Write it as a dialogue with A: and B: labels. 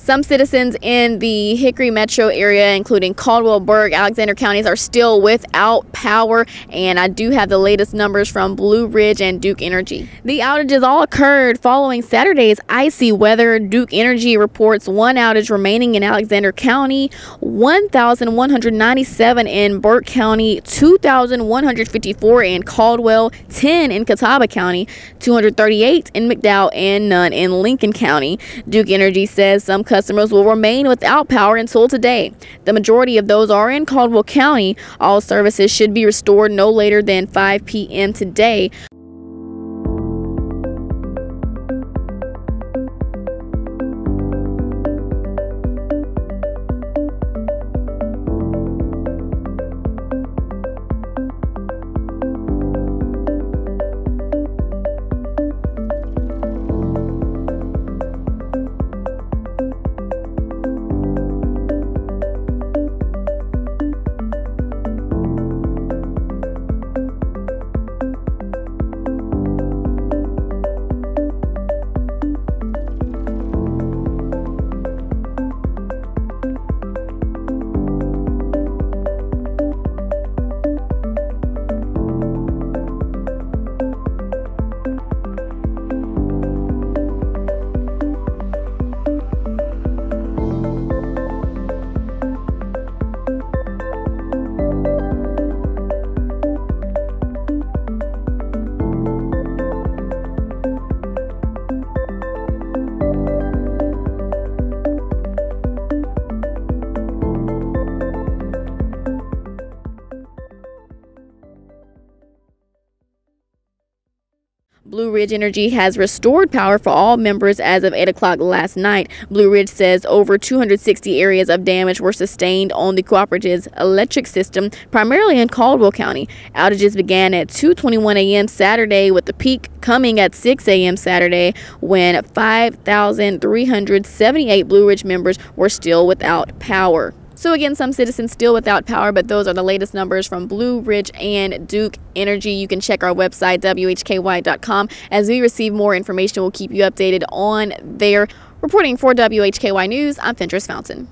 A: Some citizens in the Hickory metro area, including Caldwell, Burke, Alexander counties, are still without power, and I do have the latest numbers from Blue Ridge and Duke Energy. The outages all occurred following Saturday's icy weather. Duke Energy reports one outage remaining in Alexander County, 1,197 in Burke County, 2,154 in Caldwell, 10 in Catawba County, 238 in McDowell, and none in Lincoln County. Duke Energy says some customers will remain without power until today. The majority of those are in Caldwell County. All services should be restored no later than 5 p.m. today. Blue Ridge Energy has restored power for all members as of 8 o'clock last night. Blue Ridge says over 260 areas of damage were sustained on the cooperative's electric system, primarily in Caldwell County. Outages began at 2:21 a.m. Saturday, with the peak coming at 6 a.m. Saturday, when 5,378 Blue Ridge members were still without power. So again, some citizens still without power, but those are the latest numbers from Blue Ridge and Duke Energy. You can check our website, WHKY.com. As we receive more information, we'll keep you updated on there. Reporting for WHKY News, I'm Fentress Fountain.